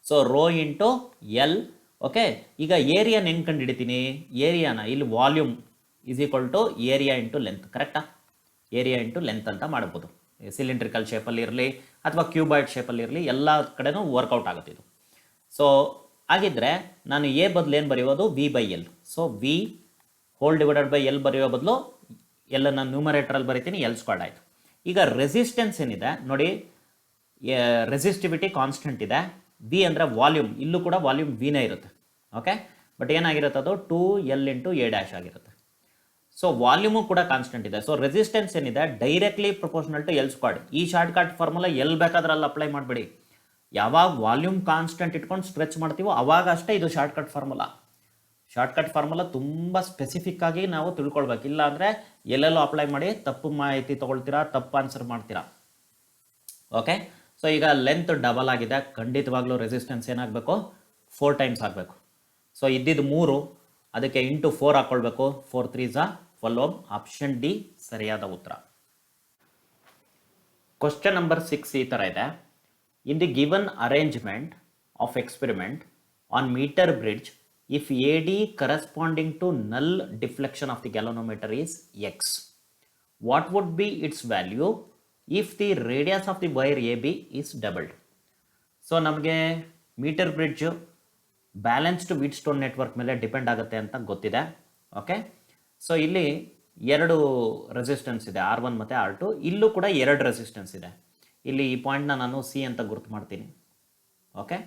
So rho into L. Okay, ಈಗ ಏರಿಯಾನ ಹೆಂಗೆ ಕಂಡು ಹಿಡಿತೀನಿ, ಏರಿಯಾನ ಇಲ್ಲಿ volume is equal to area into length, ಕರೆಕ್ಟಾ. ಏರಿಯಾ ಇಂಟು ಲೆಂತ್ ಅಂತ ಮಾಡ್ಬೋದು. ಸಿಲಿಂಡ್ರಿಕಲ್ ಶೇಪಲ್ಲಿ ಇರಲಿ ಅಥವಾ ಕ್ಯೂಬಾಯ್ಡ್ ಶೇಪಲ್ಲಿ ಇರಲಿ, ಎಲ್ಲ ಕಡೆನೂ ವರ್ಕೌಟ್ ಆಗುತ್ತೆ ಇದು. ಸೊ ಹಾಗಿದ್ರೆ ನಾನು ಎ ಬದಲು ಏನು ಬರೆಯೋದು, V by L. So V whole divided by L ಬರೆಯೋ ಬದಲು ಎಲ್ಲ ನಾನು ನ್ಯೂಮರೇಟರಲ್ಲಿ ಬರಿತೀನಿ, ಎಲ್ ಸ್ಕ್ವಾಡ್ ಆಯಿತು. ಈಗ ರೆಸಿಸ್ಟೆನ್ಸ್ ಏನಿದೆ ನೋಡಿ, ರೆಸಿಸ್ಟಿವಿಟಿ ಕಾನ್ಸ್ಟೆಂಟ್ ಇದೆ. ವಿ ಅಂದರೆ ವಾಲ್ಯೂಮ್, ಇಲ್ಲೂ ಕೂಡ ವಾಲ್ಯೂಮ್ ವಿನೇ ಇರುತ್ತೆ. ಓಕೆ, ಬಟ್ ಏನಾಗಿರುತ್ತೆ ಅದು 2L ಇಂಟು ಎ ಡ್ಯಾಶ್ ಆಗಿರುತ್ತೆ. ಸೊ ವಾಲ್ಯೂಮು ಕೂಡ ಕಾನ್ಸ್ಟೆಂಟ್ ಇದೆ. ಸೊ ರೆಸಿಸ್ಟೆನ್ಸ್ ಏನಿದೆ directly proportional to L square. ಈ ಶಾರ್ಟ್ ಕಟ್ ಫಾರ್ಮುಲಾ ಎಲ್ಲಿ ಬೇಕಾದ್ರೆ ಅಲ್ಲಿ ಅಪ್ಲೈ ಮಾಡಬೇಡಿ. ಯಾವಾಗ ವಾಲ್ಯೂಮ್ ಕಾನ್ಸ್ಟೆಂಟ್ ಇಟ್ಕೊಂಡು ಸ್ಟ್ರೆಚ್ ಮಾಡ್ತೀವೋ ಅವಾಗ ಅಷ್ಟೇ ಇದು short cut formula. Short cut formula ತುಂಬ ಸ್ಪೆಸಿಫಿಕ್ ಆಗಿ ನಾವು ತಿಳ್ಕೊಳ್ಬೇಕು. ಇಲ್ಲ ಅಂದರೆ ಎಲ್ಲೆಲ್ಲೋ ಅಪ್ಲೈ ಮಾಡಿ ತಪ್ಪು ಮಾಹಿತಿ ತೊಗೊಳ್ತೀರಾ, ತಪ್ಪು ಆನ್ಸರ್ ಮಾಡ್ತೀರಾ. ಓಕೆ, ಸೊ ಈಗ ಲೆಂತ್ ಡಬಲ್ ಆಗಿದೆ, ಖಂಡಿತವಾಗ್ಲೂ ರೆಸಿಸ್ಟೆನ್ಸ್ ಏನಾಗಬೇಕು, 4 ಟೈಮ್ಸ್ ಆಗಬೇಕು. ಸೊ ಇದ್ದಿದ್ದು 3, ಅದಕ್ಕೆ ಇಂಟು 4 ಹಾಕ್ಕೊಳ್ಬೇಕು. 4 3s 12 ohm. ಆಪ್ಷನ್ ಡಿ ಸರಿಯಾದ ಉತ್ತರ. ಕ್ವಶನ್ ನಂಬರ್ 6 ಈ ಥರ ಇದೆ. In the given arrangement of experiment on metre bridge, if AD corresponding to null deflection of the galvanometer is X, what would be its value if the radius of the wire AB is doubled? So ನಮಗೆ metre bridge balanced Wheatstone network ಮೇಲೆ depend ಆಗುತ್ತೆ ಅಂತ ಗೊತ್ತಿದೆ. Okay, so ಇಲ್ಲಿ ಎರಡು resistance ಇದೆ, R1 ಮತ್ತು R2. ಇಲ್ಲೂ ಕೂಡ ಎರಡು ರೆಸಿಸ್ಟೆನ್ಸ್ ಇದೆ. ಇಲ್ಲಿ ಈ ಪಾಯಿಂಟ್ನ ನಾನು ಸಿ ಅಂತ ಗುರುತು ಮಾಡ್ತೀನಿ. ಓಕೆ,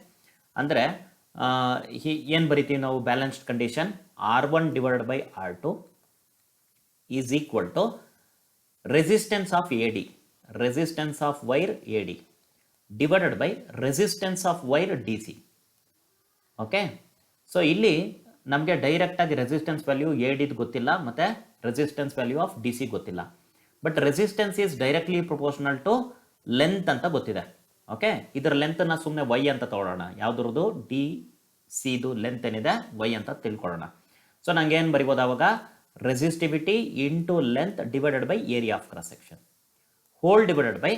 ಅಂದರೆ ಏನು ಬರಿತೀವಿ ನಾವು balanced condition R1 divided by R2 is equal to resistance of AD, resistance of wire AD divided by resistance of wire DC. Okay, so ಇಲ್ಲಿ ನಮಗೆ ಡೈರೆಕ್ಟಾಗಿ ರೆಸಿಸ್ಟೆನ್ಸ್ ವ್ಯಾಲ್ಯೂ AD ಗೊತ್ತಿಲ್ಲ ಮತ್ತು ರೆಸಿಸ್ಟೆನ್ಸ್ ವ್ಯಾಲ್ಯೂ ಆಫ್ DC ಗೊತ್ತಿಲ್ಲ. But resistance is directly proportional to length ಅಂತ ಗೊತ್ತಿದೆ. Okay, ಇದರ ಲೆಂತನ್ನು ಸುಮ್ಮನೆ ವೈ ಅಂತ ತಗೊಳ್ಳೋಣ. ಯಾವುದ್ರದ್ದು DCದು ಲೆಂತ್ ಏನಿದೆ ವೈ ಅಂತ ತಿಳ್ಕೊಳ್ಳೋಣ. ಸೊ ನಂಗೆ ಏನು ಬರಿಬೋದು ಆವಾಗ, resistivity into length divided by area of cross section whole divided by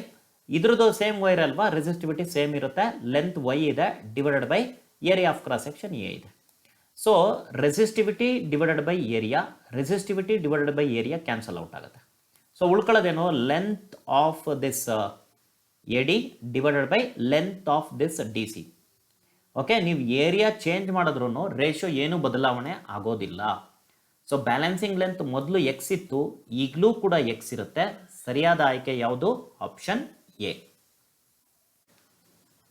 ಇದ್ರದ್ದು ಸೇಮ್ ವೈರ್ ಅಲ್ವಾ, ರೆಸಿಸ್ಟಿವಿಟಿ ಸೇಮ್ ಇರುತ್ತೆ, ಲೆಂತ್ ವೈ ಇದೆ divided by area of cross section A ಇದೆ. So resistivity divided by area, resistivity divided by area cancel out ಆಗುತ್ತೆ. So ಉಳ್ಕೊಳ್ಳೋದೇನು, length of this AD divided by length of this DC. Okay, ನೀವು area change ಮಾಡಿದ್ರೂ ratio ಏನು ಬದಲಾವಣೆ ಆಗೋದಿಲ್ಲ. So balancing length ಮೊದಲು X ಇತ್ತು, ಈಗಲೂ ಕೂಡ ಎಕ್ಸ್ ಇರುತ್ತೆ. ಸರಿಯಾದ ಆಯ್ಕೆ ಯಾವುದು, ಆಪ್ಷನ್ ಎ.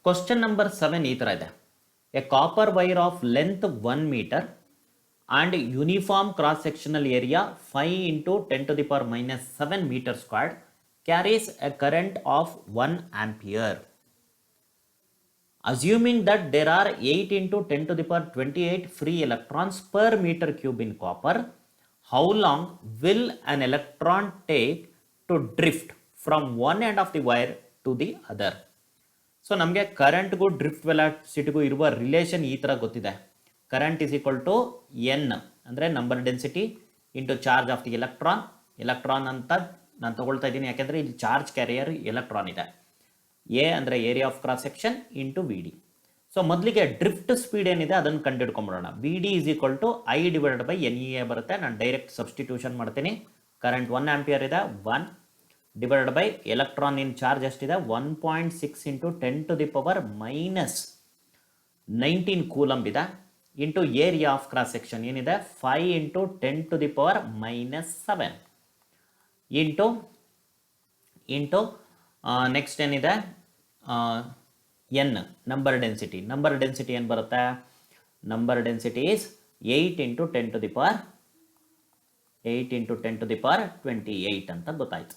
ಕ್ವಶನ್ ನಂಬರ್ 7 ಈ ಥರ ಇದೆ. A copper wire of length 1 meter and uniform cross sectional area 5 into 10 to the power minus 7 meter squared carries a current of 1 ampere. Assuming that there are 8 into 10 to the power 28 free electrons per meter cube in copper, how long will an electron take to drift from one end of the wire to the other? So ನಮಗೆ ಕರೆಂಟ್ಗೂ drift ವೆಲಾಸಿಟಿಗೂ ಇರುವ relation ಈ ಥರ ಗೊತ್ತಿದೆ. Current is equal to N ಅಂದರೆ number density into charge of the electron. Electron ಅಂತ ನಾನು ತೊಗೊಳ್ತಾ ಇದ್ದೀನಿ ಯಾಕೆಂದರೆ ಇಲ್ಲಿ ಚಾರ್ಜ್ ಕ್ಯಾರಿಯರ್ ಎಲೆಕ್ಟ್ರಾನ್ ಇದೆ. ಎ ಅಂದರೆ area of cross section into VD. So ಮೊದಲಿಗೆ ಡ್ರಿಫ್ಟ್ ಸ್ಪೀಡ್ ಏನಿದೆ ಅದನ್ನು ಕಂಡುಹಿಡ್ಕೊಂಬಿಡೋಣ. VD is equal to I divided by NEA ಬರುತ್ತೆ. ನಾನು ಡೈರೆಕ್ಟ್ ಸಬ್ಸ್ಟಿಟ್ಯೂಷನ್ ಮಾಡ್ತೀನಿ. ಕರೆಂಟ್ 1 ಆಂಪಿಯರ್ ಇದೆ, 1 divided by electron in charge ಎಷ್ಟಿದೆ, 1.6 into 10 to the power minus 19 coulomb ಇದೆ, into area of cross section ಏನಿದೆ 5 into 10 to the power minus 7 into next ಏನಿದೆ N number density. Number density ಏನು ಬರುತ್ತೆ, number density is 8 into 10 to the power 28 ಅಂತ ಗೊತ್ತಾಯ್ತು.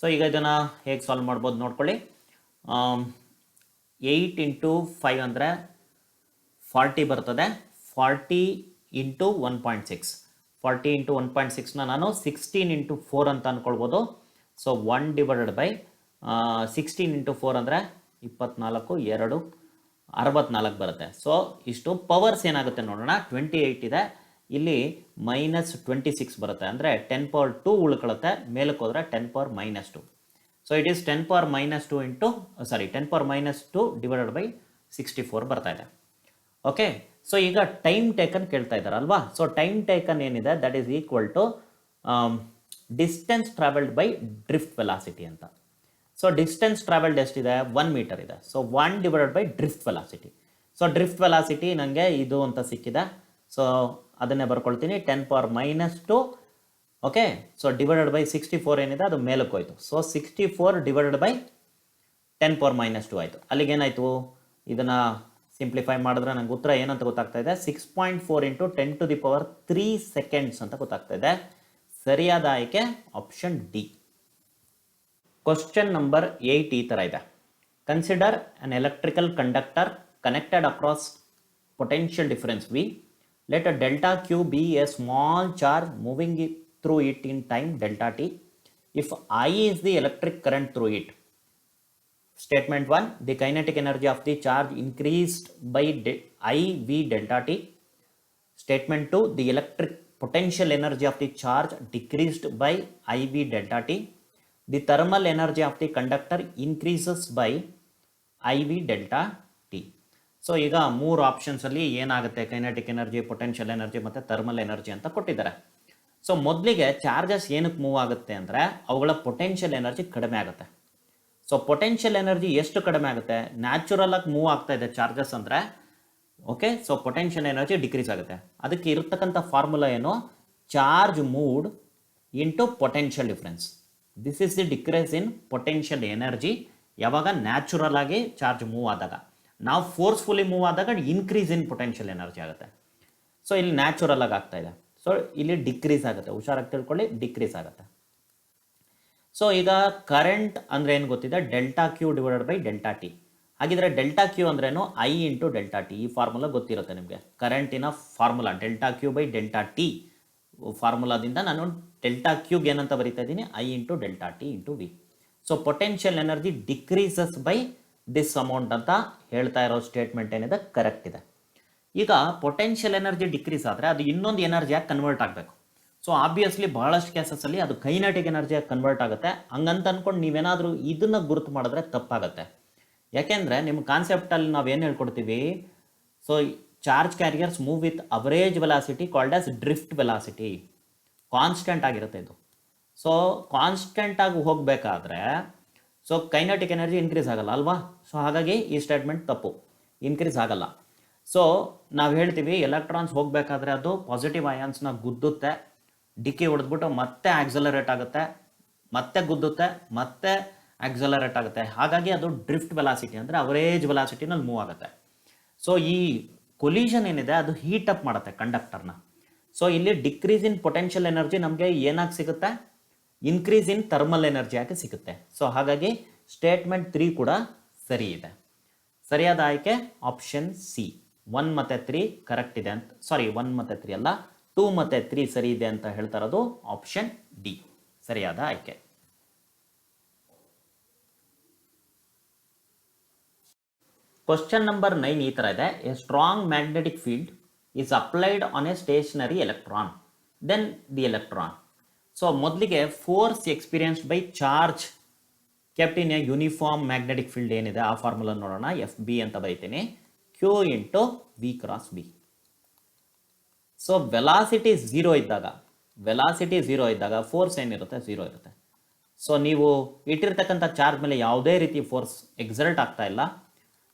So ಈಗ ಇದನ್ನು ಹೇಗೆ ಸಾಲ್ವ್ ಮಾಡ್ಬೋದು ನೋಡ್ಕೊಳ್ಳಿ. 8 ಇಂಟು 5 ಅಂದರೆ 40 ಬರ್ತದೆ. 40 ಇಂಟು 1.6, 40 ಇಂಟು 1.6ನ ನಾನು 16 ಇಂಟು 4 ಅಂತ ಅಂದ್ಕೊಳ್ಬೋದು. ಸೊ 1 ಡಿವೈಡೆಡ್ ಬೈ 16 ಇಂಟು 4 ಅಂದರೆ 24, 2 64 ಬರುತ್ತೆ. ಸೊ ಇಷ್ಟು ಪವರ್ಸ್ ಏನಾಗುತ್ತೆ ನೋಡೋಣ. 28 ಇದೆ, ಇಲ್ಲಿ -26 ಬರುತ್ತೆ, ಅಂದರೆ 10 power 2 ಉಳ್ಕೊಳ್ಳುತ್ತೆ. ಮೇಲಕ್ಕೆ ಹೋದರೆ 10 power -2. So it is 10 power -2 into 10 power -2 divided by 64 ಬರ್ತಾ ಇದೆ. ಓಕೆ, ಸೊ ಈಗ ಟೈಮ್ ಟೇಕನ್ ಕೇಳ್ತಾ ಇದ್ದಾರೆ ಅಲ್ವಾ. ಸೊ ಟೈಮ್ ಟೇಕನ್ ಏನಿದೆ that is equal to distance travelled by drift velocity ಅಂತ. ಸೊ ಡಿಸ್ಟೆನ್ಸ್ ಟ್ರಾವೆಲ್ಡ್ ಎಷ್ಟಿದೆ, 1 meter ಇದೆ. So 1 divided by drift velocity. So drift velocity ನನಗೆ ಇದು ಅಂತ ಸಿಕ್ಕಿದೆ. ಸೊ ಅದನ್ನೇ ಬರ್ಕೊಳ್ತೀನಿ, 10 power -2. Okay, so divided by 64 ಏನಿದೆ ಅದು ಮೇಲಕ್ಕೆ ಹೋಯ್ತು. ಸೊ 64 ಡಿವೈಡೆಡ್ ಬೈ 10 power -2 ಆಯಿತು. ಅಲ್ಲಿಗೇನಾಯಿತು, ಇದನ್ನು ಸಿಂಪ್ಲಿಫೈ ಮಾಡಿದ್ರೆ ನಂಗೆ ಉತ್ತರ ಏನಂತ ಗೊತ್ತಾಗ್ತಾ ಇದೆ, 6.4 into 10 to the power 3 seconds ಅಂತ ಗೊತ್ತಾಗ್ತಾ ಇದೆ. ಸರಿಯಾದ ಆಯ್ಕೆ ಆಪ್ಷನ್ ಡಿ. ಕ್ವಶನ್ ನಂಬರ್ 8 ಈ ಥರ ಇದೆ. Consider an electrical conductor connected across potential difference V. Let a delta Q be a small charge moving through it in time delta t. If I is the electric current through it. Statement 1. The kinetic energy of the charge increased by IV delta t. Statement 2. The electric potential energy of the charge decreased by IV delta t. The thermal energy of the conductor increases by IV delta t. So ಈಗ 3 ಆಪ್ಷನ್ಸಲ್ಲಿ ಏನಾಗುತ್ತೆ, kinetic energy, potential energy ಮತ್ತು thermal energy ಅಂತ ಕೊಟ್ಟಿದ್ದಾರೆ. So ಮೊದಲಿಗೆ charges ಏನಕ್ಕೆ move ಆಗುತ್ತೆ ಅಂದರೆ ಅವುಗಳ ಪೊಟೆನ್ಷಿಯಲ್ ಎನರ್ಜಿ ಕಡಿಮೆ ಆಗುತ್ತೆ. ಸೊ ಪೊಟೆನ್ಷಿಯಲ್ ಎನರ್ಜಿ ಎಷ್ಟು ಕಡಿಮೆ ಆಗುತ್ತೆ, ನ್ಯಾಚುರಲ್ ಆಗಿ ಮೂವ್ ಆಗ್ತಾ ಇದೆ ಚಾರ್ಜಸ್ ಅಂದರೆ, okay. So potential energy decrease ಆಗುತ್ತೆ. ಅದಕ್ಕೆ ಇರತಕ್ಕಂಥ ಫಾರ್ಮುಲಾ ಏನು, charge moved into potential difference. This is the decrease in potential energy. ಯಾವಾಗ ನ್ಯಾಚುರಲ್ ಆಗಿ ಚಾರ್ಜ್ ಮೂವ್ ಆದಾಗ, ನಾವು ಫೋರ್ಸ್ಫುಲಿ ಮೂವ್ ಆದಾಗ ಇನ್ಕ್ರೀಸ್ ಇನ್ ಪೊಟೆನ್ಷಿಯಲ್ ಎನರ್ಜಿ ಆಗುತ್ತೆ. ಸೊ ಇಲ್ಲಿ ನ್ಯಾಚುರಲ್ ಆಗಿ ಆಗ್ತಾ ಇದೆ, ಸೊ ಇಲ್ಲಿ ಡಿಕ್ರೀಸ್ ಆಗುತ್ತೆ. ಹುಷಾರಾಗಿ ತಿಳ್ಕೊಳ್ಳಿ, ಡಿಕ್ರೀಸ್ ಆಗುತ್ತೆ. ಸೊ ಈಗ ಕರೆಂಟ್ ಅಂದರೆ ಏನು ಗೊತ್ತಿದೆ, delta Q divided by delta T. ಹಾಗಿದ್ರೆ ಡೆಲ್ಟಾ ಕ್ಯೂ ಅಂದ್ರೇನು, ಐ ಇಂಟು ಡೆಲ್ಟಾ ಟಿ. ಈ ಫಾರ್ಮುಲಾ ಗೊತ್ತಿರುತ್ತೆ ನಿಮಗೆ, ಕರೆಂಟಿನ formula delta Q by delta T ಫಾರ್ಮುಲಾದಿಂದ ನಾನು ಡೆಲ್ಟಾ ಕ್ಯೂಗೆ ಏನಂತ ಬರೀತಾ ಇದ್ದೀನಿ, I into delta T into V. So potential energy decreases by this amount ಅಂತ ಹೇಳ್ತಾ ಇರೋ ಸ್ಟೇಟ್ಮೆಂಟ್ ಏನಿದೆ ಕರೆಕ್ಟ್ ಇದೆ. ಈಗ ಪೊಟೆನ್ಷಿಯಲ್ ಎನರ್ಜಿ ಡಿಕ್ರೀಸ್ ಆದರೆ ಅದು ಇನ್ನೊಂದು ಎನರ್ಜಿಯಾಗಿ ಕನ್ವರ್ಟ್ ಆಗಬೇಕು. ಸೊ ಆಬ್ವಿಯಸ್ಲಿ ಬಹಳಷ್ಟು ಕೇಸಸ್ಸಲ್ಲಿ ಅದು ಕೈನೆಟಿಕ್ ಎನರ್ಜಿಯಾಗಿ ಕನ್ವರ್ಟ್ ಆಗುತ್ತೆ. ಹಂಗಂತ ಅಂದ್ಕೊಂಡು ನೀವೇನಾದರೂ ಇದನ್ನು ಗುರುತು ಮಾಡಿದ್ರೆ ತಪ್ಪಾಗುತ್ತೆ. ಯಾಕೆಂದರೆ ನಿಮ್ಮ ಕಾನ್ಸೆಪ್ಟಲ್ಲಿ ನಾವೇನು ಹೇಳ್ಕೊಡ್ತೀವಿ, so charge carriers move with average velocity called as drift velocity. Constant ಆಗಿರುತ್ತೆ ಇದು. ಸೊ ಕಾನ್ಸ್ಟೆಂಟಾಗಿ ಹೋಗಬೇಕಾದ್ರೆ ಸೊ ಕೈನೆಟಿಕ್ ಎನರ್ಜಿ ಇನ್ಕ್ರೀಸ್ ಆಗಲ್ಲ ಅಲ್ವಾ. ಸೊ ಹಾಗಾಗಿ ಈ ಸ್ಟೇಟ್ಮೆಂಟ್ ತಪ್ಪು, ಇನ್ಕ್ರೀಸ್ ಆಗಲ್ಲ. ಸೊ ನಾವು ಹೇಳ್ತೀವಿ ಎಲೆಕ್ಟ್ರಾನ್ಸ್ ಹೋಗಬೇಕಾದ್ರೆ ಅದು ಪಾಸಿಟಿವ್ ಅಯಾನ್ಸ್ನ ಗುದ್ದುತ್ತೆ, ಡಿಕ್ಕಿ ಹೊಡೆದ್ಬಿಟ್ಟು ಮತ್ತೆ ಆಕ್ಸಲರೇಟ್ ಆಗುತ್ತೆ, ಮತ್ತೆ ಗುದ್ದುತ್ತೆ, ಮತ್ತೆ ಆಕ್ಸಲರೇಟ್ ಆಗುತ್ತೆ. ಹಾಗಾಗಿ ಅದು ಡ್ರಿಫ್ಟ್ ವೆಲಾಸಿಟಿ ಅಂದರೆ ಅವರೇಜ್ ವೆಲಾಸಿಟಿನಲ್ಲಿ ಮೂವ್ ಆಗುತ್ತೆ. ಸೊ ಈ ಕೊಲಿಷನ್ ಏನಿದೆ ಅದು ಹೀಟ್ ಅಪ್ ಮಾಡುತ್ತೆ ಕಂಡಕ್ಟರ್ನ. ಸೊ ಇಲ್ಲಿ ಡಿಕ್ರೀಸ್ ಇನ್ ಪೊಟೆನ್ಷಿಯಲ್ ಎನರ್ಜಿ ನಮಗೆ ಏನಾಗಿ ಸಿಗುತ್ತೆ, ಇನ್ಕ್ರೀಸ್ ಇನ್ ಥರ್ಮಲ್ ಎನರ್ಜಿ ಆಗಿ ಸಿಗುತ್ತೆ. ಸೊ ಹಾಗಾಗಿ ಸ್ಟೇಟ್ಮೆಂಟ್ 3 ಕೂಡ ಸರಿ ಇದೆ. ಸರಿಯಾದ ಆಯ್ಕೆ ಆಪ್ಷನ್ ಸಿ. 1 ಮತ್ತು 3 ಕರೆಕ್ಟ್ ಇದೆ ಅಂತ, ಸಾರಿ 1 ಮತ್ತು 3 ಅಲ್ಲ, 2 ಮತ್ತು 3 ಸರಿ ಇದೆ ಅಂತ ಹೇಳ್ತಾ ಇರೋದು ಆಪ್ಷನ್ ಡಿ ಸರಿಯಾದ ಆಯ್ಕೆ. ಕ್ವಶನ್ ನಂಬರ್ 9 ಈ ಥರ ಇದೆ. A strong magnetic field is applied on a stationary electron, then the electron. So ಮೊದಲಿಗೆ force experienced by charge kept in a uniform magnetic field ಏನಿದೆ ಆ ಫಾರ್ಮುಲಾ ನೋಡೋಣ. ಎಫ್ ಬಿ ಅಂತ ಬರೀತೀನಿ, Q into V cross B. So velocity zero ಇದ್ದಾಗ force ಏನಿರುತ್ತೆ, zero ಇರುತ್ತೆ. So ನೀವು ಇಟ್ಟಿರ್ತಕ್ಕಂಥ ಚಾರ್ಜ್ ಮೇಲೆ ಯಾವುದೇ ರೀತಿ ಫೋರ್ಸ್ ಎಕ್ಸರ್ಟ್ ಆಗ್ತಾ ಇಲ್ಲ.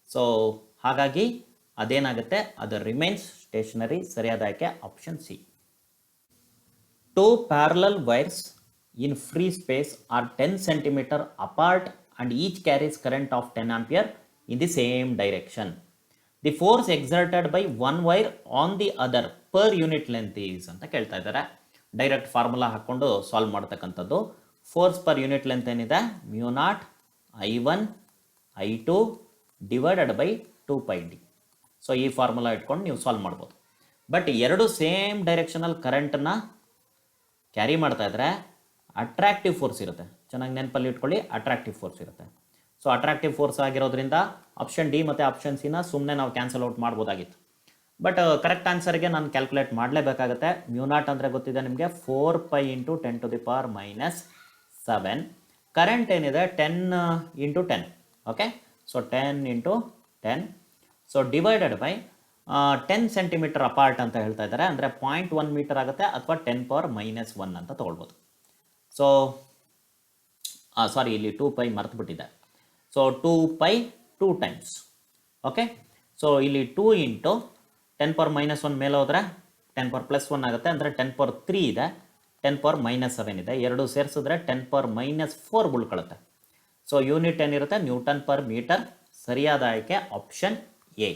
ಸೊ ಹಾಗಾಗಿ ಅದೇನಾಗುತ್ತೆ, ಅದು ರಿಮೈನ್ಸ್ ಸ್ಟೇಷನರಿ. ಸರಿಯಾದ ಆಯ್ಕೆ option C. 2 parallel wires in free space are 10 cm apart and each carries current of 10 ampere in the same direction. The force exerted by one wire on the other per unit length is ಅಂತ ಕೇಳ್ತಾ ಇದ್ದಾರೆ. Direct formula ಹಾಕ್ಕೊಂಡು solve ಮಾಡ್ತಕ್ಕಂಥದ್ದು. Force per unit length ಏನಿದೆ, μ0 I1 I2 divided by 2πd. So ಈ formula ಇಟ್ಕೊಂಡು ನೀವು solve ಮಾಡ್ಬೋದು. ಬಟ್ ಎರಡು ಸೇಮ್ ಡೈರೆಕ್ಷನಲ್ಲಿ ಕರೆಂಟನ್ನು ಕ್ಯಾರಿ ಮಾಡ್ತಾ ಇದ್ರೆ ಅಟ್ರಾಕ್ಟಿವ್ ಫೋರ್ಸ್ ಇರುತ್ತೆ. ಚೆನ್ನಾಗಿ ನೆನಪಲ್ಲಿ ಇಟ್ಕೊಳ್ಳಿ, ಅಟ್ರಾಕ್ಟಿವ್ ಫೋರ್ಸ್ ಇರುತ್ತೆ. ಸೊ ಅಟ್ರಾಕ್ಟಿವ್ ಫೋರ್ಸ್ ಆಗಿರೋದ್ರಿಂದ ಆಪ್ಷನ್ ಡಿ ಮತ್ತು ಆಪ್ಷನ್ ಸಿನ ಸುಮ್ಮನೆ ನಾವು ಕ್ಯಾನ್ಸಲ್ ಔಟ್ ಮಾಡ್ಬೋದಾಗಿತ್ತು. ಬಟ್ ಕರೆಕ್ಟ್ ಆನ್ಸರ್ಗೆ ನಾನು ಕ್ಯಾಲ್ಕುಲೇಟ್ ಮಾಡಲೇಬೇಕಾಗುತ್ತೆ. μ0 ಅಂದರೆ ಗೊತ್ತಿದೆ ನಿಮಗೆ, 4π × 10⁻⁻⁷. ಕರೆಂಟ್ ಏನಿದೆ 10 × 10. Okay, so 10 × 10. So divided by 10 centimetre apart ಅಂತ ಹೇಳ್ತಾ ಇದ್ದಾರೆ, ಅಂದರೆ 0.1 ಮೀಟರ್ ಆಗುತ್ತೆ, ಅಥವಾ 10⁻⁻1 ಅಂತ ತೊಗೊಳ್ಬೋದು. ಸೊ ಸಾರಿ, ಇಲ್ಲಿ 2π ಮರೆತುಬಿಟ್ಟಿದೆ. So 2π 2 times. ಓಕೆ, ಸೊ ಇಲ್ಲಿ 2 × 10⁻⁻1 ಮೇಲೆ ಹೋದರೆ 10⁻+1 ಆಗುತ್ತೆ, ಅಂದರೆ 10⁻3 ಇದೆ, 10⁻⁻7 ಇದೆ. ಎರಡು ಸೇರಿಸಿದ್ರೆ 10⁻⁻4 ಉಳ್ಕೊಳ್ಳುತ್ತೆ. ಸೊ ಯೂನಿಟ್ ಏನಿರುತ್ತೆ, ನ್ಯೂಟನ್ ಪರ್ ಮೀಟರ್. ಸರಿಯಾದ ಆಯ್ಕೆ ಆಪ್ಷನ್ ಎ.